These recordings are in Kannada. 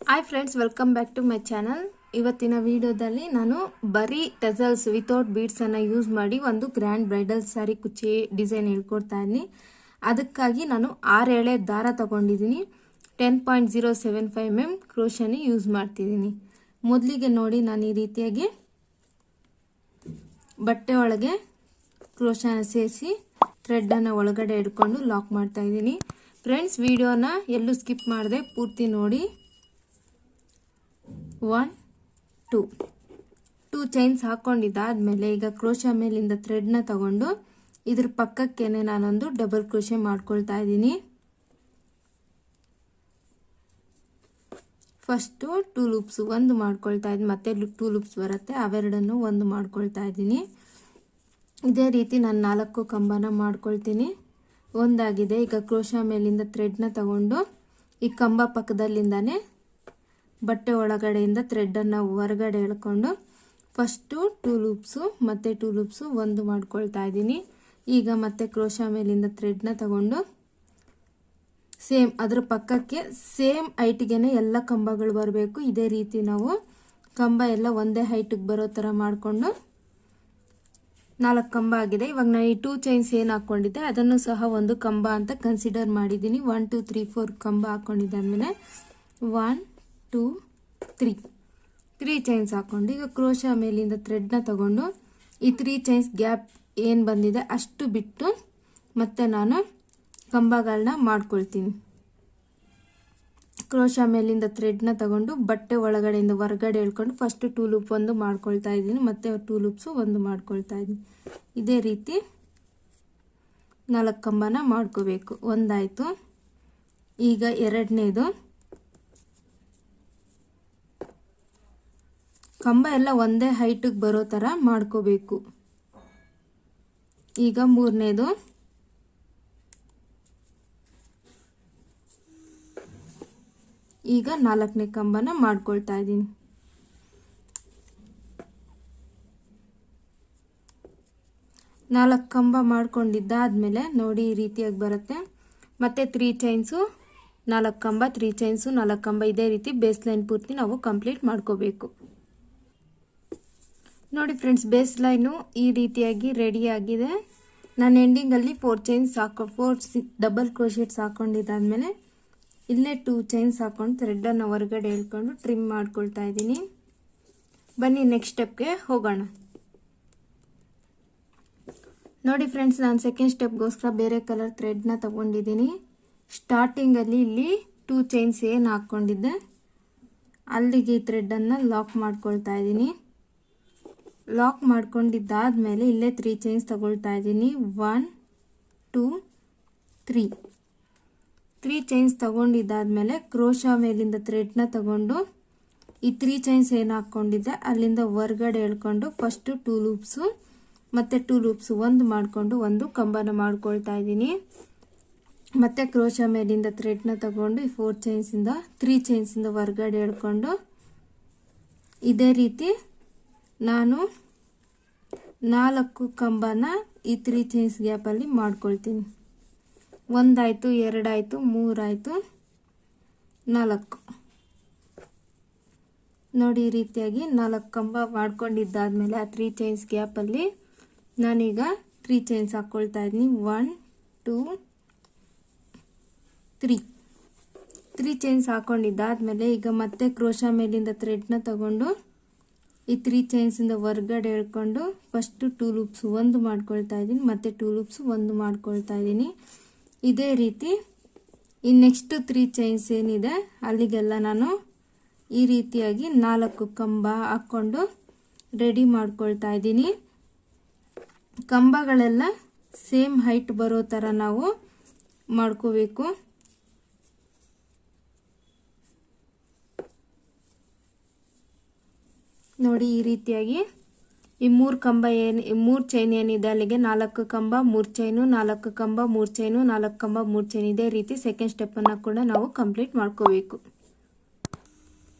Hi friends, welcome back to my channel. ಇವತ್ತಿನ ವಿಡಿಯೋದಲ್ಲಿ ನಾನು ಬರೀ ಟೆಸಲ್ಸ್ ವಿತೌಟ್ ಬೀಡ್ಸ್ ಅನ್ನ ಯೂಸ್ ಮಾಡಿ ಒಂದು ಗ್ರ್ಯಾಂಡ್ ಬ್ರೈಡಲ್ ಸ್ಯಾರಿ ಕುಚ್ಚಿ ಡಿಸೈನ್ ಹೇಳ್ಕೊಡ್ತಾ ಇದ್ದೀನಿ. ಅದಕ್ಕಾಗಿ ನಾನು 6 ಎಳೆ ದಾರ ತಗೊಂಡಿದ್ದೀನಿ. 10.075 mm ಕ್ರೋಶನ ಯೂಸ್ ಮಾಡ್ತಿದ್ದೀನಿ. ಮೊದಲಿಗೆ ನೋಡಿ, ನಾನು ಈ ರೀತಿಯಾಗಿ ಬಟ್ಟೆ ಒಳಗೆ ಕ್ರೋಶನ ಸೇರಿಸಿ ಥ್ರೆಡ್ ಅನ್ನು ಒಳಗಡೆ ಹಿಡ್ಕೊಂಡು ಲಾಕ್ ಮಾಡ್ತಾ ಇದ್ದೀನಿ. ಫ್ರೆಂಡ್ಸ್, ವಿಡಿಯೋನ ಎಲ್ಲೂ ಸ್ಕಿಪ್ ಮಾಡದೆ ಪೂರ್ತಿ ನೋಡಿ. 1 2 ಚೈನ್ಸ್ ಹಾಕೊಂಡಿದ್ದಾದ್ಮೇಲೆ ಈಗ ಕ್ರೋಶಾ ಮೇಲಿಂದ ಥ್ರೆಡ್ನ ತಗೊಂಡು ಇದ್ರ ಪಕ್ಕಕ್ಕೇನೆ ನಾನೊಂದು ಡಬಲ್ ಕ್ರೋಶೆ ಮಾಡ್ಕೊಳ್ತಾ ಇದ್ದೀನಿ. ಫಸ್ಟ್ 2 ಲೂಪ್ಸ್ ಒಂದು ಮಾಡ್ಕೊಳ್ತಾ ಇದ್ದೀನಿ, ಮತ್ತೆ 2 ಲೂಪ್ಸ್ ಬರುತ್ತೆ, ಅವೆರಡನ್ನು ಒಂದು ಮಾಡ್ಕೊಳ್ತಾ ಇದ್ದೀನಿ. ಇದೇ ರೀತಿ ನಾನು 4 ಕಂಬನ ಮಾಡ್ಕೊಳ್ತೀನಿ. ಒಂದಾಗಿದೆ. ಈಗ ಕ್ರೋಶಾ ಮೇಲಿಂದ ಥ್ರೆಡ್ನ ತಗೊಂಡು ಈ ಕಂಬ ಪಕ್ಕದಲ್ಲಿಂದಾನೆ ಬಟ್ಟೆ ಒಳಗಡೆಯಿಂದ ಥ್ರೆಡ್ಡನ್ನು ಹೊರಗಡೆ ಎಳ್ಕೊಂಡು ಫಸ್ಟು 2 ಲೂಪ್ಸು ಮತ್ತು 2 ಲೂಪ್ಸು ಒಂದು ಮಾಡ್ಕೊಳ್ತಾ ಇದ್ದೀನಿ. ಈಗ ಮತ್ತೆ ಕ್ರೋಶಾ ಮೇಲಿಂದ ಥ್ರೆಡ್ನ ತಗೊಂಡು ಸೇಮ್ ಅದರ ಪಕ್ಕಕ್ಕೆ ಸೇಮ್ ಹೈಟ್ಗೆನೆ ಎಲ್ಲ ಕಂಬಗಳು ಬರಬೇಕು. ಇದೇ ರೀತಿ ನಾವು ಕಂಬ ಎಲ್ಲ ಒಂದೇ ಹೈಟಿಗೆ ಬರೋ ಥರ ಮಾಡಿಕೊಂಡು 4 ಕಂಬ ಆಗಿದೆ. ಇವಾಗ ನಾನು ಈ 2 ಚೈನ್ಸ್ ಏನು ಹಾಕ್ಕೊಂಡಿದ್ದೆ ಅದನ್ನು ಸಹ ಒಂದು ಕಂಬ ಅಂತ ಕನ್ಸಿಡರ್ ಮಾಡಿದ್ದೀನಿ. 1 2 3 4 ಕಂಬ ಹಾಕ್ಕೊಂಡಿದ್ದಾದ್ಮೇಲೆ 1 2 3 ಚೈನ್ಸ್ ಹಾಕ್ಕೊಂಡು ಈಗ ಕ್ರೋಶಾ ಮೇಲಿಂದ ಥ್ರೆಡ್ನ ತಗೊಂಡು ಈ 3 ಚೈನ್ಸ್ ಗ್ಯಾಪ್ ಏನು ಬಂದಿದೆ ಅಷ್ಟು ಬಿಟ್ಟು ಮತ್ತೆ ನಾನು ಕಂಬಗಳನ್ನ ಮಾಡ್ಕೊಳ್ತೀನಿ. ಕ್ರೋಶಾ ಮೇಲಿಂದ ಥ್ರೆಡ್ನ ತಗೊಂಡು ಬಟ್ಟೆ ಒಳಗಡೆಯಿಂದ ಹೊರಗಡೆ ಹೇಳ್ಕೊಂಡು ಫಸ್ಟ್ 2 ಲೂಪ್ ಒಂದು ಮಾಡ್ಕೊಳ್ತಾ ಇದ್ದೀನಿ, ಮತ್ತೆ 2 ಲೂಪ್ಸು ಒಂದು ಮಾಡ್ಕೊಳ್ತಾ ಇದ್ದೀನಿ. ಇದೇ ರೀತಿ 4 ಕಂಬನ ಮಾಡ್ಕೋಬೇಕು. ಒಂದಾಯಿತು. ಈಗ ಎರಡನೇದು ಕಂಬ ಎಲ್ಲ ಒಂದೇ ಹೈಟಿಗೆ ಬರೋ ಥರ ಮಾಡ್ಕೋಬೇಕು. ಈಗ ಮೂರನೇದು, ಈಗ 4ನೇ ಕಂಬನ ಮಾಡ್ಕೊಳ್ತಾ ಇದ್ದೀನಿ. ನಾಲ್ಕು ಕಂಬ ಮಾಡ್ಕೊಂಡಿದ್ದಾದ್ಮೇಲೆ ನೋಡಿ ಈ ರೀತಿಯಾಗಿ ಬರುತ್ತೆ. ಮತ್ತೆ 3 ಚೈನ್ಸು 4 ಕಂಬ, 3 ಚೈನ್ಸು 4 ಕಂಬ, ಇದೇ ರೀತಿ ಬೇಸ್ ಲೈನ್ ಪೂರ್ತಿ ನಾವು ಕಂಪ್ಲೀಟ್ ಮಾಡ್ಕೋಬೇಕು. ನೋಡಿ ಫ್ರೆಂಡ್ಸ್, ಬೇಸ್ ಲೈನು ಈ ರೀತಿಯಾಗಿ ರೆಡಿ ಆಗಿದೆ. ನಾನು ಎಂಡಿಂಗಲ್ಲಿ 4 ಚೈನ್ಸ್ 4 ಡಬಲ್ ಕ್ರೋಶೆಟ್ಸ್ ಹಾಕೊಂಡಿದ್ದಾದ್ಮೇಲೆ ಇಲ್ಲೇ 2 ಚೈನ್ಸ್ ಹಾಕೊಂಡು ಥ್ರೆಡ್ಡನ್ನು ಹೊರಗಡೆ ಹೇಳ್ಕೊಂಡು ಟ್ರಿಮ್ ಮಾಡ್ಕೊಳ್ತಾ ಇದ್ದೀನಿ. ಬನ್ನಿ ನೆಕ್ಸ್ಟ್ ಸ್ಟೆಪ್ಗೆ ಹೋಗೋಣ. ನೋಡಿ ಫ್ರೆಂಡ್ಸ್, ನಾನು ಸೆಕೆಂಡ್ ಸ್ಟೆಪ್ಗೋಸ್ಕರ ಬೇರೆ ಕಲರ್ ಥ್ರೆಡ್ನ ತಗೊಂಡಿದ್ದೀನಿ. ಸ್ಟಾರ್ಟಿಂಗಲ್ಲಿ ಇಲ್ಲಿ 2 ಚೈನ್ಸ್ ಏನು ಹಾಕ್ಕೊಂಡಿದ್ದೆ ಅಲ್ಲಿಗೆ ಈ ಥ್ರೆಡ್ಡನ್ನು ಲಾಕ್ ಮಾಡ್ಕೊಳ್ತಾ ಇದ್ದೀನಿ. ಲಾಕ್ ಮಾಡ್ಕೊಂಡಿದ್ದಾದ್ಮೇಲೆ ಇಲ್ಲೇ 3 ಚೈನ್ಸ್ ತಗೊಳ್ತಾ ಇದ್ದೀನಿ. 1 2 3 ಚೈನ್ಸ್ ತಗೊಂಡಿದ್ದಾದ್ಮೇಲೆ ಕ್ರೋಶಾ ಮೇಲಿಂದ ಥ್ರೆಡ್ನ ತಗೊಂಡು ಈ 3 ಚೈನ್ಸ್ ಏನು ಹಾಕ್ಕೊಂಡಿದ್ದೆ ಅಲ್ಲಿಂದ ಹೊರಗಡೆ ಎಳ್ಕೊಂಡು ಫಸ್ಟ್ 2 ಲೂಪ್ಸು ಮತ್ತೆ 2 ಲೂಪ್ಸು ಒಂದು ಮಾಡಿಕೊಂಡು ಒಂದು ಕಂಬನ ಮಾಡ್ಕೊಳ್ತಾ ಇದ್ದೀನಿ. ಮತ್ತೆ ಕ್ರೋಶಾ ಮೇಲಿಂದ ಥ್ರೆಡ್ನ ತಗೊಂಡು ಈ 3 ಚೈನ್ಸಿಂದ ಹೊರಗಡೆ ಎಳ್ಕೊಂಡು ಇದೇ ರೀತಿ ನಾನು 4 ಕಂಬನ ಈ 3 ಚೈನ್ಸ್ ಗ್ಯಾಪಲ್ಲಿ ಮಾಡ್ಕೊಳ್ತೀನಿ. 1 ಆಯಿತು, 2 ಆಯಿತು, 3 ಆಯಿತು, 4. ನೋಡಿ ಈ ರೀತಿಯಾಗಿ 4 ಕಂಬ ಮಾಡ್ಕೊಂಡಿದ್ದಾದ್ಮೇಲೆ ಆ 3 ಚೈನ್ಸ್ ಗ್ಯಾಪಲ್ಲಿ ನಾನೀಗ 3 ಚೈನ್ಸ್ ಹಾಕ್ಕೊಳ್ತಾ ಇದ್ದೀನಿ. 1 2 3 ಚೈನ್ಸ್ ಹಾಕೊಂಡಿದ್ದಾದ್ಮೇಲೆ ಈಗ ಮತ್ತೆ ಕ್ರೋಶಾ ಮೇಲಿಂದ ಥ್ರೆಡ್ನ ತಗೊಂಡು ಈ 3 ಚೈನ್ಸಿಂದ ಹೊರಗಡೆ ಹೇಳ್ಕೊಂಡು ಫಸ್ಟ್ 2 ಲೂಪ್ಸ್ ಒಂದು ಮಾಡ್ಕೊಳ್ತಾ ಇದ್ದೀನಿ, ಮತ್ತೆ 2 ಲೂಪ್ಸ್ ಒಂದು ಮಾಡ್ಕೊಳ್ತಾ ಇದ್ದೀನಿ. ಇದೇ ರೀತಿ ಈ ನೆಕ್ಸ್ಟ್ 3 ಚೈನ್ಸ್ ಏನಿದೆ ಅಲ್ಲಿಗೆಲ್ಲ ನಾನು ಈ ರೀತಿಯಾಗಿ 4 ಕಂಬ ಹಾಕ್ಕೊಂಡು ರೆಡಿ ಮಾಡ್ಕೊಳ್ತಾ ಇದ್ದೀನಿ. ಕಂಬಗಳೆಲ್ಲ ಸೇಮ್ ಹೈಟ್ ಬರೋ ಥರ ನಾವು ಮಾಡ್ಕೋಬೇಕು. ನೋಡಿ ಈ ರೀತಿಯಾಗಿ ಈ 3 ಕಂಬ ಏನು 3 ಚೈನ್ ಏನಿದೆ ಅಲ್ಲಿಗೆ 4 ಕಂಬ 3 ಚೈನು, 4 ಕಂಬ 3 ಚೈನು, 4 ಕಂಬ 3 ಚೈನ್, ಇದೇ ರೀತಿ ಸೆಕೆಂಡ್ ಸ್ಟೆಪ್ಪನ್ನು ಕೂಡ ನಾವು ಕಂಪ್ಲೀಟ್ ಮಾಡ್ಕೋಬೇಕು.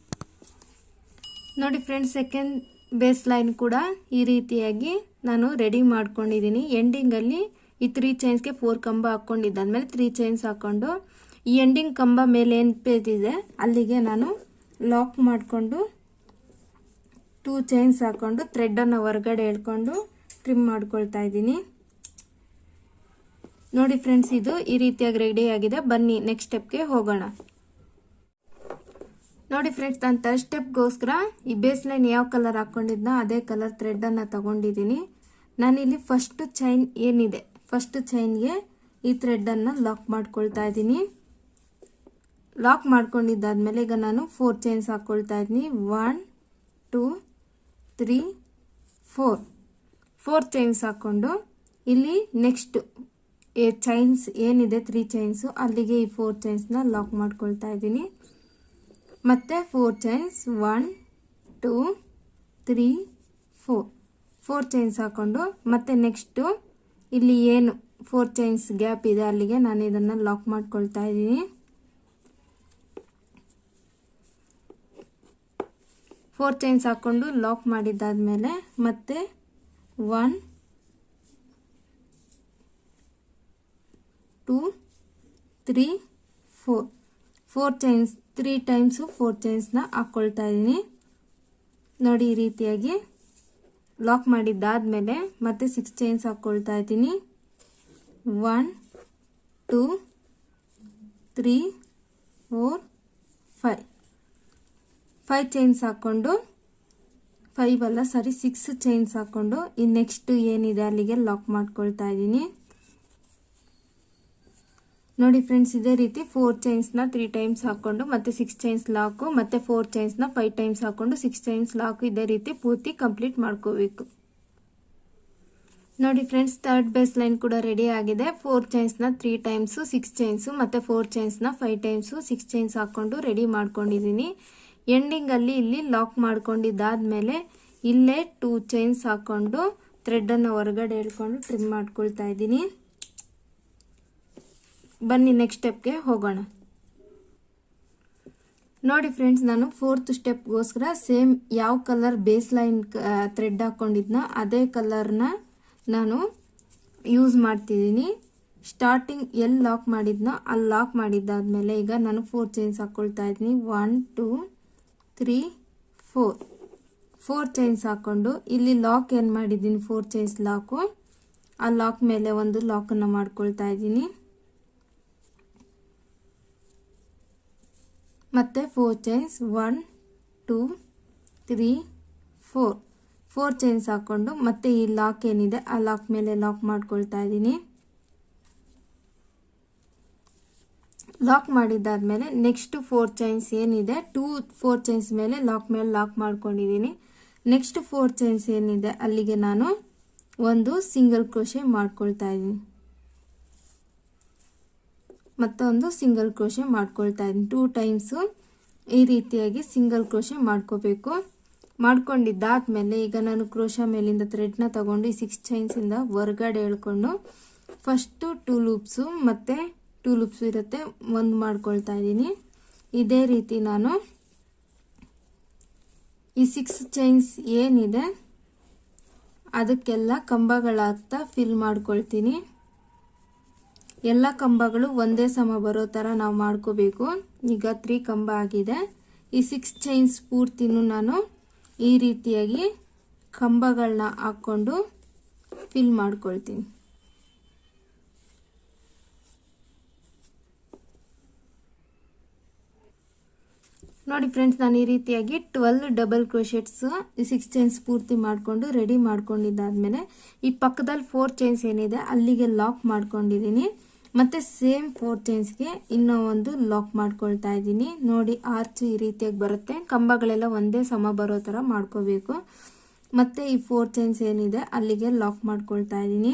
ನೋಡಿ ಫ್ರೆಂಡ್ಸ್, ಸೆಕೆಂಡ್ ಬೇಸ್ ಲೈನ್ ಕೂಡ ಈ ರೀತಿಯಾಗಿ ನಾನು ರೆಡಿ ಮಾಡ್ಕೊಂಡಿದ್ದೀನಿ. ಎಂಡಿಂಗಲ್ಲಿ ಈ 3 ಚೈನ್ಸ್ಗೆ 4 ಕಂಬ ಹಾಕ್ಕೊಂಡಿದ್ದಾದ್ಮೇಲೆ 3 ಚೈನ್ಸ್ ಹಾಕ್ಕೊಂಡು ಈ ಎಂಡಿಂಗ್ ಕಂಬ ಮೇಲೆ ಏನು ಪೇಜ್ ಇದೆ ಅಲ್ಲಿಗೆ ನಾನು ಲಾಕ್ ಮಾಡಿಕೊಂಡು 2 ಚೈನ್ಸ್ ಹಾಕ್ಕೊಂಡು ಥ್ರೆಡನ್ನು ಹೊರಗಡೆ ಎಳ್ಕೊಂಡು ಟ್ರಿಮ್ ಮಾಡ್ಕೊಳ್ತಾ ಇದ್ದೀನಿ. ನೋಡಿ ಫ್ರೆಂಡ್ಸ್, ಇದು ಈ ರೀತಿಯಾಗಿ ರೆಡಿ ಆಗಿದೆ. ಬನ್ನಿ ನೆಕ್ಸ್ಟ್ ಸ್ಟೆಪ್ಗೆ ಹೋಗೋಣ. ನೋಡಿ ಫ್ರೆಂಡ್ಸ್, ನಾನು ಥರ್ಡ್ ಸ್ಟೆಪ್ಗೋಸ್ಕರ ಈ ಬೇಸ್ ಲೈನ್ ಯಾವ ಕಲರ್ ಹಾಕ್ಕೊಂಡಿದ್ನ ಅದೇ ಕಲರ್ ಥ್ರೆಡನ್ನು ತಗೊಂಡಿದ್ದೀನಿ. ನಾನಿಲ್ಲಿ ಫಸ್ಟ್ ಚೈನ್ ಏನಿದೆ, ಫಸ್ಟ್ ಚೈನ್ಗೆ ಈ ಥ್ರೆಡನ್ನು ಲಾಕ್ ಮಾಡ್ಕೊಳ್ತಾ ಇದ್ದೀನಿ. ಲಾಕ್ ಮಾಡ್ಕೊಂಡಿದ್ದಾದ್ಮೇಲೆ ಈಗ ನಾನು 4 ಚೈನ್ಸ್ ಹಾಕ್ಕೊಳ್ತಾ ಇದ್ದೀನಿ. 1 2 3 4 ಚೈನ್ಸ್ ಹಾಕ್ಕೊಂಡು ಇಲ್ಲಿ ನೆಕ್ಸ್ಟ್ ಚೈನ್ಸ್ ಏನಿದೆ 3 ಚೈನ್ಸು ಅಲ್ಲಿಗೆ ಈ 4 ಚೈನ್ಸ್ನ ಲಾಕ್ ಮಾಡ್ಕೊಳ್ತಾ ಇದ್ದೀನಿ. ಮತ್ತೆ 4 ಚೈನ್ಸ್ 1 2 3 4 ಚೈನ್ಸ್ ಹಾಕೊಂಡು ಮತ್ತೆ ನೆಕ್ಸ್ಟು ಇಲ್ಲಿ ಏನು 4 ಚೈನ್ಸ್ ಗ್ಯಾಪ್ ಇದೆ ಅಲ್ಲಿಗೆ ನಾನು ಇದನ್ನು ಲಾಕ್ ಮಾಡ್ಕೊಳ್ತಾ ಇದ್ದೀನಿ. 4 ಚೈನ್ಸ್ ಹಾಕೊಂಡು ಲಾಕ್ ಮಾಡಿದ್ದಾದ್ಮೇಲೆ ಮತ್ತೆ 1 2 3 4 ಚೈನ್ಸ್ 3 ಟೈಮ್ಸು 4 ಚೈನ್ಸ್ನ ಹಾಕ್ಕೊಳ್ತಾ ಇದ್ದೀನಿ. ನೋಡಿ ಈ ರೀತಿಯಾಗಿ ಲಾಕ್ ಮಾಡಿದ್ದಾದ್ಮೇಲೆ ಮತ್ತೆ 6 ಚೈನ್ಸ್ ಹಾಕ್ಕೊಳ್ತಾ ಇದ್ದೀನಿ. 1 2 3 4 5 ಚೈನ್ಸ್ ಹಾಕ್ಕೊಂಡು 6 ಚೈನ್ಸ್ ಹಾಕ್ಕೊಂಡು ಈ ನೆಕ್ಸ್ಟ್ ಏನಿದೆ ಅಲ್ಲಿಗೆ ಲಾಕ್ ಮಾಡ್ಕೊಳ್ತಾ ಇದ್ದೀನಿ. ನೋಡಿ ಫ್ರೆಂಡ್ಸ್, ಇದೇ ರೀತಿ 4 ಚೈನ್ಸ್ನ 3 ಟೈಮ್ಸ್ ಹಾಕೊಂಡು ಮತ್ತೆ 6 ಚೈನ್ಸ್ ಲಾಕು ಮತ್ತೆ 4 ಚೈನ್ಸ್ನ 5 ಟೈಮ್ಸ್ ಹಾಕೊಂಡು 6 ಚೈನ್ಸ್ ಲಾಕು ಇದೇ ರೀತಿ ಪೂರ್ತಿ ಕಂಪ್ಲೀಟ್ ಮಾಡ್ಕೋಬೇಕು. ನೋಡಿ ಫ್ರೆಂಡ್ಸ್, ಥರ್ಡ್ ಬೇಸ್ ಲೈನ್ ಕೂಡ ರೆಡಿ ಆಗಿದೆ. 4 ಚೈನ್ಸ್ನ 3 ಟೈಮ್ಸು 6 ಚೈನ್ಸು ಮತ್ತೆ 4 ಚೈನ್ಸ್ನ 5 ಟೈಮ್ಸು 6 ಚೈನ್ಸ್ ಹಾಕೊಂಡು ರೆಡಿ ಮಾಡ್ಕೊಂಡಿದ್ದೀನಿ. ಎಂಡಿಂಗಲ್ಲಿ ಇಲ್ಲಿ ಲಾಕ್ ಮಾಡ್ಕೊಂಡಿದ್ದಾದ್ಮೇಲೆ ಇಲ್ಲೇ 2 ಚೈನ್ಸ್ ಹಾಕೊಂಡು ಥ್ರೆಡನ್ನು ಹೊರಗಡೆ ಎಳ್ಕೊಂಡು ಟ್ರಿಮ್ ಮಾಡ್ಕೊಳ್ತಾ ಇದ್ದೀನಿ. ಬನ್ನಿ ನೆಕ್ಸ್ಟ್ ಸ್ಟೆಪ್ಗೆ ಹೋಗೋಣ. ನೋಡಿ ಫ್ರೆಂಡ್ಸ್, ನಾನು 4th ಸ್ಟೆಪ್ಗೋಸ್ಕರ ಸೇಮ್ ಯಾವ ಕಲರ್ ಬೇಸ್ ಲೈನ್ ಥ್ರೆಡ್ ಹಾಕೊಂಡಿದ್ನೋ ಅದೇ ಕಲರ್ನ ನಾನು ಯೂಸ್ ಮಾಡ್ತಿದ್ದೀನಿ. ಸ್ಟಾರ್ಟಿಂಗ್ ಎಲ್ಲಿ ಲಾಕ್ ಮಾಡಿದ್ನೋ ಅಲ್ಲಿ ಲಾಕ್ ಮಾಡಿದ್ದಾದ್ಮೇಲೆ ಈಗ ನಾನು 4 ಚೈನ್ಸ್ ಹಾಕ್ಕೊಳ್ತಾ ಇದ್ದೀನಿ. 1 2 3 4 ಚೈನ್ಸ್ ಹಾಕ್ಕೊಂಡು ಇಲ್ಲಿ ಲಾಕ್ ಏನು ಮಾಡಿದ್ದೀನಿ 4 ಚೈನ್ಸ್ ಲಾಕು, ಆ ಲಾಕ್ ಮೇಲೆ ಒಂದು ಲಾಕನ್ನು ಮಾಡ್ಕೊಳ್ತಾ ಇದ್ದೀನಿ. ಮತ್ತೆ 4 ಚೈನ್ಸ್ 1 2 3 4 ಚೈನ್ಸ್ ಹಾಕ್ಕೊಂಡು ಮತ್ತೆ ಈ ಲಾಕ್ ಏನಿದೆ ಆ ಲಾಕ್ ಮೇಲೆ ಲಾಕ್ ಮಾಡ್ಕೊಳ್ತಾ ಇದ್ದೀನಿ. ಲಾಕ್ ಮಾಡಿದ್ದಾದ್ಮೇಲೆ ನೆಕ್ಸ್ಟ್ 4 ಚೈನ್ಸ್ ಏನಿದೆ 4 ಚೈನ್ಸ್ ಮೇಲೆ ಲಾಕ್ ಮಾಡ್ಕೊಂಡಿದ್ದೀನಿ. ನೆಕ್ಸ್ಟ್ 4 ಚೈನ್ಸ್ ಏನಿದೆ ಅಲ್ಲಿಗೆ ನಾನು ಒಂದು ಸಿಂಗಲ್ ಕ್ರೋಶೆ ಮಾಡ್ಕೊಳ್ತಾ ಇದ್ದೀನಿ. ಮತ್ತೊಂದು ಸಿಂಗಲ್ ಕ್ರೋಶೆ ಮಾಡ್ಕೊಳ್ತಾ ಇದ್ದೀನಿ. 2 ಟೈಮ್ಸು ಈ ರೀತಿಯಾಗಿ ಸಿಂಗಲ್ ಕ್ರೋಶೆ ಮಾಡ್ಕೋಬೇಕು. ಮಾಡ್ಕೊಂಡಿದ್ದಾದ್ಮೇಲೆ ಈಗ ನಾನು ಕ್ರೋಶಾ ಮೇಲಿಂದ ಥ್ರೆಡ್ನ ತಗೊಂಡು ಈ 6 ಚೈನ್ಸಿಂದ ಹೊರಗಡೆ ಎಳ್ಕೊಂಡು ಫಸ್ಟು 2 ಲೂಪ್ಸು ಮತ್ತೆ 2 ಲೂಪ್ಸ್ ಇರುತ್ತೆ ಒಂದು ಮಾಡ್ಕೊಳ್ತಾ ಇದ್ದೀನಿ. ಇದೇ ರೀತಿ ನಾನು ಈ 6 ಚೈನ್ಸ್ ಏನಿದೆ ಅದಕ್ಕೆಲ್ಲ ಕಂಬಗಳಾಗ್ತಾ ಫಿಲ್ ಮಾಡ್ಕೊಳ್ತೀನಿ. ಎಲ್ಲ ಕಂಬಗಳು ಒಂದೇ ಸಮ ಬರೋ ಥರ ನಾವು ಮಾಡ್ಕೋಬೇಕು. ಈಗ 3 ಕಂಬ ಆಗಿದೆ. ಈ 6 ಚೈನ್ಸ್ ಪೂರ್ತಿನೂ ನಾನು ಈ ರೀತಿಯಾಗಿ ಕಂಬಗಳನ್ನ ಹಾಕ್ಕೊಂಡು ಫಿಲ್ ಮಾಡ್ಕೊಳ್ತೀನಿ. ನೋಡಿ ಫ್ರೆಂಡ್ಸ್, ನಾನು ಈ ರೀತಿಯಾಗಿ 12 ಡಬಲ್ ಕ್ರೋಶೆಟ್ಸ್ 6 ಚೈನ್ಸ್ ಪೂರ್ತಿ ಮಾಡಿಕೊಂಡು ರೆಡಿ ಮಾಡ್ಕೊಂಡಿದ್ದಾದ್ಮೇಲೆ ಈ ಪಕ್ಕದಲ್ಲಿ 4 ಚೈನ್ಸ್ ಏನಿದೆ ಅಲ್ಲಿಗೆ ಲಾಕ್ ಮಾಡ್ಕೊಂಡಿದ್ದೀನಿ. ಮತ್ತೆ ಸೇಮ್ 4 ಚೈನ್ಸ್ಗೆ ಇನ್ನೂ ಒಂದು ಲಾಕ್ ಮಾಡ್ಕೊಳ್ತಾ ಇದ್ದೀನಿ. ನೋಡಿ ಆರ್ಚ್ ಈ ರೀತಿಯಾಗಿ ಬರುತ್ತೆ. ಕಂಬಗಳೆಲ್ಲ ಒಂದೇ ಸಮ ಬರೋ ಥರ ಮಾಡ್ಕೋಬೇಕು. ಮತ್ತೆ ಈ 4 ಚೈನ್ಸ್ ಏನಿದೆ ಅಲ್ಲಿಗೆ ಲಾಕ್ ಮಾಡ್ಕೊಳ್ತಾ ಇದ್ದೀನಿ.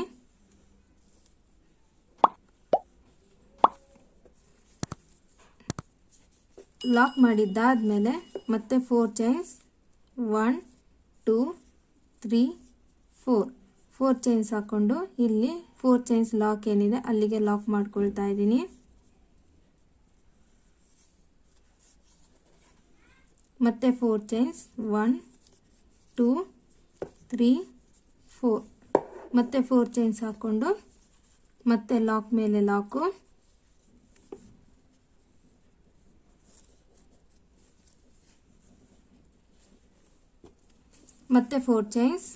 ಲಾಕ್ ಮಾಡಿದ್ದಾದ್ಮೇಲೆ ಮತ್ತೆ 4 ಚೈನ್ಸ್ 1 2 3 4 ಚೈನ್ಸ್ ಹಾಕೊಂಡು ಇಲ್ಲಿ 4 ಚೈನ್ಸ್ ಲಾಕ್ ಏನಿದೆ ಅಲ್ಲಿಗೆ ಲಾಕ್ ಮಾಡ್ಕೊಳ್ತಾ ಇದ್ದೀನಿ. ಮತ್ತೆ 4 ಚೈನ್ಸ್ 1 2 3 4 ಮತ್ತೆ 4 ಚೈನ್ಸ್ ಹಾಕೊಂಡು ಮತ್ತೆ ಲಾಕ್ ಮೇಲೆ ಲಾಕು, ಮತ್ತೆ 4 ಚೈನ್ಸ್.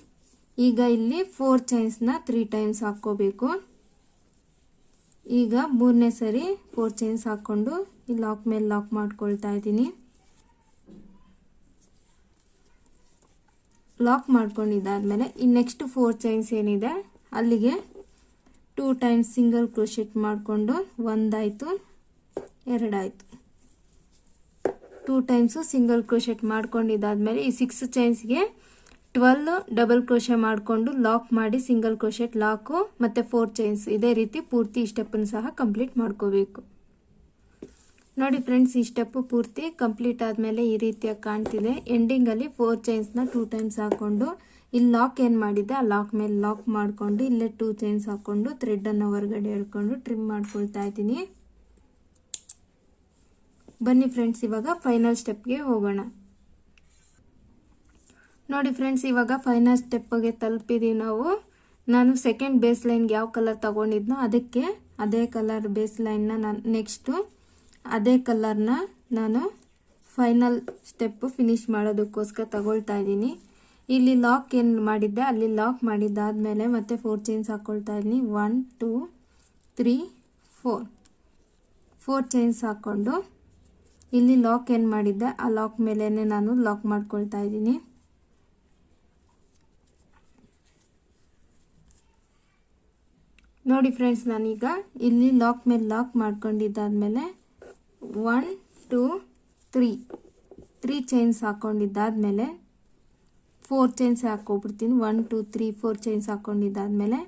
ಈಗ ಇಲ್ಲಿ 4 ಚೈನ್ಸ್ನ 3 ಟೈಮ್ಸ್ ಹಾಕ್ಕೋಬೇಕು. ಈಗ ಮೂರನೇ ಸರಿ 4 ಚೈನ್ಸ್ ಹಾಕ್ಕೊಂಡು ಈ ಲಾಕ್ ಮೇಲೆ ಲಾಕ್ ಮಾಡ್ಕೊಳ್ತಾ ಇದ್ದೀನಿ. ಲಾಕ್ ಮಾಡ್ಕೊಂಡಿದ್ದಾದ್ಮೇಲೆ ಈ ನೆಕ್ಸ್ಟ್ 4 ಚೈನ್ಸ್ ಏನಿದೆ ಅಲ್ಲಿಗೆ 2 ಟೈಮ್ಸ್ ಸಿಂಗಲ್ ಕ್ರೋಶೆಟ್ ಮಾಡಿಕೊಂಡು ಒಂದಾಯಿತು, ಎರಡಾಯಿತು. 2 ಟೈಮ್ಸು ಸಿಂಗಲ್ ಕ್ರೋಶೆಟ್ ಮಾಡ್ಕೊಂಡಿದ್ದಾದ್ಮೇಲೆ ಈ 6 ಚೈನ್ಸ್ಗೆ 12 ಡಬಲ್ ಕ್ರೋಶೆ ಮಾಡಿಕೊಂಡು ಲಾಕ್ ಮಾಡಿ ಸಿಂಗಲ್ ಕ್ರೋಶೆಟ್ ಲಾಕು ಮತ್ತು 4 ಚೈನ್ಸ್ ಇದೇ ರೀತಿ ಪೂರ್ತಿ ಈ ಸ್ಟೆಪ್ಪನ್ನು ಸಹ ಕಂಪ್ಲೀಟ್ ಮಾಡ್ಕೋಬೇಕು. ನೋಡಿ ಫ್ರೆಂಡ್ಸ್, ಈ ಸ್ಟೆಪ್ಪು ಪೂರ್ತಿ ಕಂಪ್ಲೀಟ್ ಆದಮೇಲೆ ಈ ರೀತಿಯಾಗಿ ಕಾಣ್ತಿದೆ. ಎಂಡಿಂಗಲ್ಲಿ 4 ಚೈನ್ಸ್ನ 2 ಟೈಮ್ಸ್ ಹಾಕ್ಕೊಂಡು ಇಲ್ಲಿ ಲಾಕ್ ಏನು ಮಾಡಿದೆ ಆ ಲಾಕ್ ಮೇಲೆ ಲಾಕ್ ಮಾಡಿಕೊಂಡು ಇಲ್ಲೇ 2 ಚೈನ್ಸ್ ಹಾಕ್ಕೊಂಡು ಥ್ರೆಡನ್ನು ಹೊರಗಡೆ ಎಳ್ಕೊಂಡು ಟ್ರಿಮ್ ಮಾಡ್ಕೊಳ್ತಾ ಇದ್ದೀನಿ. ಬನ್ನಿ ಫ್ರೆಂಡ್ಸ್, ಇವಾಗ ಫೈನಲ್ ಸ್ಟೆಪ್ಗೆ ಹೋಗೋಣ. ನೋಡಿ ಫ್ರೆಂಡ್ಸ್, ಇವಾಗ ಫೈನಲ್ ಸ್ಟೆಪ್ಗೆ ತಲುಪಿದ್ದೀವಿ ನಾವು. ನಾನು ಸೆಕೆಂಡ್ ಬೇಸ್ ಲೈನ್ಗೆ ಯಾವ ಕಲರ್ ತಗೊಂಡಿದ್ನೋ ಅದಕ್ಕೆ ಅದೇ ಕಲರ್ ಬೇಸ್ ಲೈನ್ನ ನಾನು ನೆಕ್ಸ್ಟು ಅದೇ ಕಲರ್ನ ನಾನು ಫೈನಲ್ ಸ್ಟೆಪ್ಪು ಫಿನಿಶ್ ಮಾಡೋದಕ್ಕೋಸ್ಕರ ತಗೊಳ್ತಾ ಇದ್ದೀನಿ. ಇಲ್ಲಿ ಲಾಕ್ ಏನು ಮಾಡಿದ್ದೆ ಅಲ್ಲಿ ಲಾಕ್ ಮಾಡಿದ್ದಾದಮೇಲೆ ಮತ್ತೆ 4 ಚೈನ್ಸ್ ಹಾಕ್ಕೊಳ್ತಾ ಇದ್ದೀನಿ. 1 2 3 4 ಚೈನ್ಸ್ ಹಾಕ್ಕೊಂಡು ಇಲ್ಲಿ ಲಾಕ್ ಏನು ಮಾಡಿದ್ದೆ ಆ ಲಾಕ್ ಮೇಲೇ ನಾನು ಲಾಕ್ ಮಾಡ್ಕೊಳ್ತಾ ಇದ್ದೀನಿ. ನೋಡಿ ಫ್ರೆಂಡ್ಸ್, ನಾನೀಗ ಇಲ್ಲಿ ಲಾಕ್ ಮೇಲೆ ಲಾಕ್ ಮಾಡ್ಕೊಂಡಿದ್ದಾದ್ಮೇಲೆ 1 2 3 ಚೈನ್ಸ್ ಹಾಕ್ಕೊಂಡಿದ್ದಾದ್ಮೇಲೆ 4 ಚೈನ್ಸ್ ಹಾಕ್ಕೊಬಿಡ್ತೀನಿ. 1 2 3 4 ಚೈನ್ಸ್ ಹಾಕ್ಕೊಂಡಿದ್ದಾದ್ಮೇಲೆ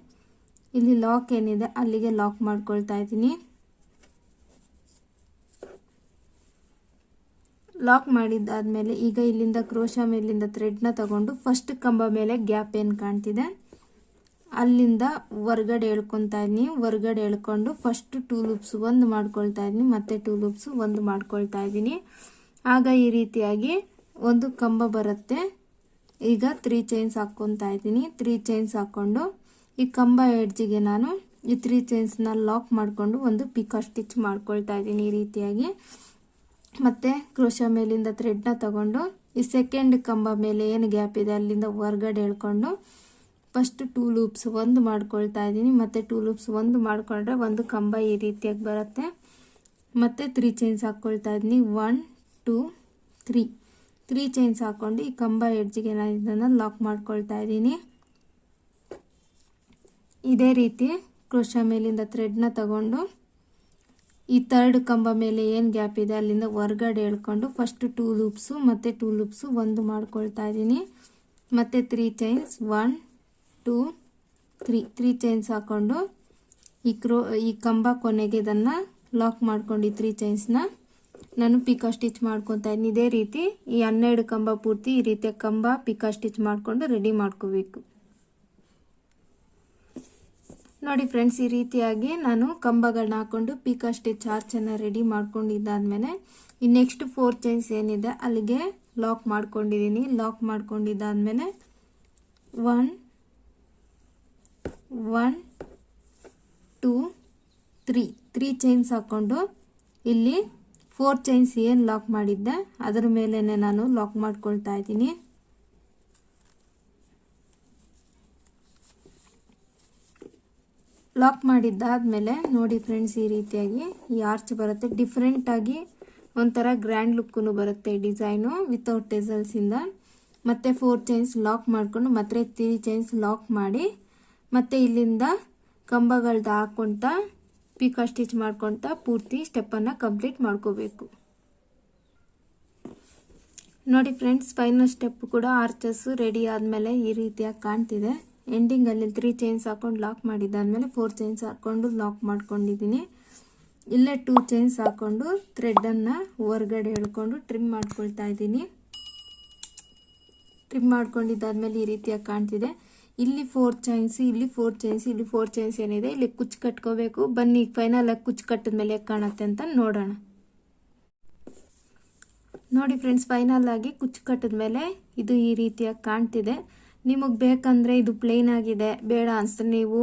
ಇಲ್ಲಿ ಲಾಕ್ ಏನಿದೆ ಅಲ್ಲಿಗೆ ಲಾಕ್ ಮಾಡ್ಕೊಳ್ತಾ ಇದ್ದೀನಿ. ಲಾಕ್ ಮಾಡಿದ್ದಾದ್ಮೇಲೆ ಈಗ ಇಲ್ಲಿಂದ ಕ್ರೋಶಾ ಮೇಲಿಂದ ಥ್ರೆಡ್ನ ತಗೊಂಡು ಫಸ್ಟ್ ಕಂಬ ಮೇಲೆ ಗ್ಯಾಪ್ ಏನು ಕಾಣ್ತಿದೆ ಅಲ್ಲಿಂದ ಹೊರ್ಗಡೆ ಎಳ್ಕೊತಾ ಇದ್ದೀನಿ. ಹೊರ್ಗಡೆ ಎಳ್ಕೊಂಡು ಫಸ್ಟ್ 2 ಲೂಪ್ಸ್ ಒಂದು ಮಾಡ್ಕೊಳ್ತಾ ಇದ್ದೀನಿ, ಮತ್ತೆ 2 ಲೂಪ್ಸ್ ಒಂದು ಮಾಡ್ಕೊಳ್ತಾ ಇದ್ದೀನಿ. ಆಗ ಈ ರೀತಿಯಾಗಿ ಒಂದು ಕಂಬ ಬರುತ್ತೆ. ಈಗ 3 ಚೈನ್ಸ್ ಹಾಕ್ಕೊತಾ ಇದ್ದೀನಿ. 3 ಚೈನ್ಸ್ ಹಾಕ್ಕೊಂಡು ಈ ಕಂಬ ಎಡ್ಜಿಗೆ ನಾನು ಈ 3 ಚೈನ್ಸ್ನ ಲಾಕ್ ಮಾಡಿಕೊಂಡು ಒಂದು ಪಿಕಾ ಸ್ಟಿಚ್ ಮಾಡ್ಕೊಳ್ತಾ ಇದ್ದೀನಿ ಈ ರೀತಿಯಾಗಿ. ಮತ್ತೆ ಕ್ರೋಶಾ ಮೇಲಿಂದ ಥ್ರೆಡ್ನ ತಗೊಂಡು ಈ ಸೆಕೆಂಡ್ ಕಂಬ ಮೇಲೆ ಏನು ಗ್ಯಾಪ್ ಇದೆ ಅಲ್ಲಿಂದ ಹೊರ್ಗಡೆ ಎಳ್ಕೊಂಡು ಫಸ್ಟ್ 2 ಲೂಪ್ಸ್ ಒಂದು ಮಾಡ್ಕೊಳ್ತಾ ಇದ್ದೀನಿ. ಮತ್ತೆ 2 ಲೂಪ್ಸ್ ಒಂದು ಮಾಡಿಕೊಂಡ್ರೆ ಒಂದು ಕಂಬ ಈ ರೀತಿಯಾಗಿ ಬರುತ್ತೆ. ಮತ್ತೆ 3 ಚೈನ್ಸ್ ಹಾಕ್ಕೊಳ್ತಾ ಇದ್ದೀನಿ. 1 2 3 ಚೈನ್ಸ್ ಹಾಕ್ಕೊಂಡು ಈ ಕಂಬ ಎಡ್ಜಿಗೆ ನಾನು ಇದನ್ನು ಲಾಕ್ ಮಾಡ್ಕೊಳ್ತಾ ಇದ್ದೀನಿ. ಇದೇ ರೀತಿ ಕ್ರೋಶಾ ಮೇಲಿಂದ ಥ್ರೆಡ್ನ ತಗೊಂಡು ಈ 3rd ಕಂಬ ಮೇಲೆ ಏನು ಗ್ಯಾಪ್ ಇದೆ ಅಲ್ಲಿಂದ ಹೊರ್ಗಡೆ ಎಳ್ಕೊಂಡು ಫಸ್ಟ್ 2 ಲೂಪ್ಸು ಮತ್ತು 2 ಲೂಪ್ಸು ಒಂದು ಮಾಡ್ಕೊಳ್ತಾ ಇದ್ದೀನಿ. ಮತ್ತು 3 ಚೈನ್ಸ್ 1 2 3 ಚೈನ್ಸ್ ಹಾಕ್ಕೊಂಡು ಈ ಕಂಬ ಕೊನೆಗೆ ಇದನ್ನು ಲಾಕ್ ಮಾಡ್ಕೊಂಡು ಈ 3 ಚೈನ್ಸ್ನ ನಾನು ಪಿಕಾ ಸ್ಟಿಚ್ ಮಾಡ್ಕೊತಾ ಇದ್ದೀನಿ. ಇದೇ ರೀತಿ ಈ 12 ಕಂಬ ಪೂರ್ತಿ ಈ ರೀತಿಯ ಕಂಬ ಪಿಕಾ ಸ್ಟಿಚ್ ಮಾಡಿಕೊಂಡು ರೆಡಿ ಮಾಡ್ಕೋಬೇಕು. ನೋಡಿ ಫ್ರೆಂಡ್ಸ್, ಈ ರೀತಿಯಾಗಿ ನಾನು ಕಂಬಗಳನ್ನ ಹಾಕೊಂಡು ಪಿಕಾ ಸ್ಟಿಚ್ ಆರ್ಚನ್ನು ರೆಡಿ ಮಾಡ್ಕೊಂಡಿದ್ದಾದ್ಮೇಲೆ ಈ ನೆಕ್ಸ್ಟ್ 4 ಚೈನ್ಸ್ ಏನಿದೆ ಅಲ್ಲಿಗೆ ಲಾಕ್ ಮಾಡ್ಕೊಂಡಿದ್ದೀನಿ. ಲಾಕ್ ಮಾಡ್ಕೊಂಡಿದ್ದಾದ್ಮೇಲೆ 1 2 3 ಚೈನ್ಸ್ ಹಾಕ್ಕೊಂಡು ಇಲ್ಲಿ 4 ಚೈನ್ಸ್ ಏನು ಲಾಕ್ ಮಾಡಿದ್ದೆ ಅದರ ಮೇಲೇ ನಾನು ಲಾಕ್ ಮಾಡ್ಕೊಳ್ತಾ ಇದ್ದೀನಿ. ಲಾಕ್ ಮಾಡಿದ್ದಾದ್ಮೇಲೆ ನೋಡಿ ಫ್ರೆಂಡ್ಸ್, ಈ ರೀತಿಯಾಗಿ ಈ ಆರ್ಚ್ ಬರುತ್ತೆ. ಡಿಫ್ರೆಂಟಾಗಿ ಒಂಥರ ಗ್ರ್ಯಾಂಡ್ ಲುಕ್ಕೂ ಬರುತ್ತೆ ಡಿಸೈನು ವಿತೌಟ್ ಟೆಸಲ್ಸಿಂದ. ಮತ್ತೆ 4 ಚೈನ್ಸ್ ಲಾಕ್ ಮಾಡಿಕೊಂಡು ಮತ್ತೆ 3 ಚೈನ್ಸ್ ಲಾಕ್ ಮಾಡಿ ಮತ್ತೆ ಇಲ್ಲಿಂದ ಕಂಬಗಳ್ದು ಹಾಕ್ಕೊಳ್ತಾ ಪಿಕಾ ಸ್ಟಿಚ್ ಮಾಡ್ಕೊಳ್ತಾ ಪೂರ್ತಿ ಸ್ಟೆಪ್ಪನ್ನು ಕಂಪ್ಲೀಟ್ ಮಾಡ್ಕೋಬೇಕು. ನೋಡಿ ಫ್ರೆಂಡ್ಸ್, ಫೈನಲ್ ಸ್ಟೆಪ್ ಕೂಡ ಆರ್ಚಸ್ ರೆಡಿ ಆದಮೇಲೆ ಈ ರೀತಿಯಾಗಿ ಕಾಣ್ತಿದೆ. ಎಂಡಿಂಗಲ್ಲಿ 3 ಚೈನ್ಸ್ ಹಾಕ್ಕೊಂಡು ಲಾಕ್ ಮಾಡಿದ್ದಾದ್ಮೇಲೆ 4 ಚೈನ್ಸ್ ಹಾಕ್ಕೊಂಡು ಲಾಕ್ ಮಾಡ್ಕೊಂಡಿದ್ದೀನಿ. ಇಲ್ಲೇ 2 ಚೈನ್ಸ್ ಹಾಕ್ಕೊಂಡು ಥ್ರೆಡನ್ನು ಹೊರಗಡೆ ಎಳ್ಕೊಂಡು ಟ್ರಿಮ್ ಮಾಡ್ಕೊಳ್ತಾ ಇದ್ದೀನಿ. ಟ್ರಿಮ್ ಮಾಡ್ಕೊಂಡಿದ್ದಾದ್ಮೇಲೆ ಈ ರೀತಿಯಾಗಿ ಕಾಣ್ತಿದೆ. ಇಲ್ಲಿ 4 ಚೈನ್ಸ್, ಇಲ್ಲಿ 4 ಚೈನ್ಸ್, ಇಲ್ಲಿ 4 ಚೈನ್ಸ್ ಏನಿದೆ ಇಲ್ಲಿ ಕುಚ್ಚು ಕಟ್ಕೋಬೇಕು. ಬನ್ನಿ ಫೈನಲ್ ಆಗಿ ಕುಚ್ಚು ಕಟ್ಟಿದ ಮೇಲೆ ಹೇಗೆ ಕಾಣುತ್ತೆ ಅಂತ ನೋಡೋಣ. ನೋಡಿ ಫ್ರೆಂಡ್ಸ್, ಫೈನಲ್ ಆಗಿ ಕುಚ್ಚು ಕಟ್ಟಿದ ಮೇಲೆ ಇದು ಈ ರೀತಿಯಾಗಿ ಕಾಣ್ತಿದೆ. ನಿಮಗೆ ಬೇಕಂದರೆ ಇದು ಪ್ಲೇನ್ ಆಗಿದೆ ಬೇಡ ಅನಿಸ್ತಾರೆ ನೀವು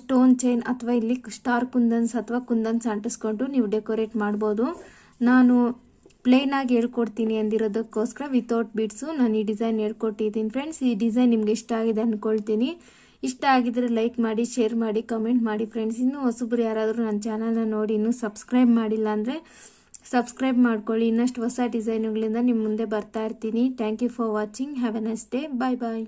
ಸ್ಟೋನ್ ಚೈನ್ ಅಥವಾ ಇಲ್ಲಿ ಸ್ಟಾರ್ ಕುಂದನ್ಸ್ ಅಥವಾ ಕುಂದನ್ಸ್ ಅಂಟಿಸ್ಕೊಂಡು ನೀವು ಡೆಕೋರೇಟ್ ಮಾಡ್ಬೋದು. ನಾನು ಪ್ಲೇನಾಗಿ ಹೇಳ್ಕೊಡ್ತೀನಿ ಅಂದಿರೋದಕ್ಕೋಸ್ಕರ ವಿತೌಟ್ ಬೀಡ್ಸು ನಾನು ಈ ಡಿಸೈನ್ ಹೇಳ್ಕೊಟ್ಟಿದ್ದೀನಿ ಫ್ರೆಂಡ್ಸ್. ಈ ಡಿಸೈನ್ ನಿಮ್ಗೆ ಇಷ್ಟ ಆಗಿದೆ ಅಂದ್ಕೊಳ್ತೀನಿ. ಇಷ್ಟ ಆಗಿದ್ರೆ ಲೈಕ್ ಮಾಡಿ, ಶೇರ್ ಮಾಡಿ, ಕಮೆಂಟ್ ಮಾಡಿ ಫ್ರೆಂಡ್ಸ್. ಇನ್ನೂ ಹೊಸಬ್ರು ಯಾರಾದರೂ ನನ್ನ ಚಾನಲ್ನ ನೋಡಿ ಇನ್ನೂ ಸಬ್ಸ್ಕ್ರೈಬ್ ಮಾಡಿಲ್ಲ ಅಂದರೆ ಸಬ್ಸ್ಕ್ರೈಬ್ ಮಾಡ್ಕೊಳ್ಳಿ. ಇನ್ನಷ್ಟು ಹೊಸ ಡಿಸೈನ್ಗಳಿಂದ ನಿಮ್ಮ ಮುಂದೆ ಬರ್ತಾ ಇರ್ತೀನಿ. Thank you for watching. Have a nice day. Bye bye.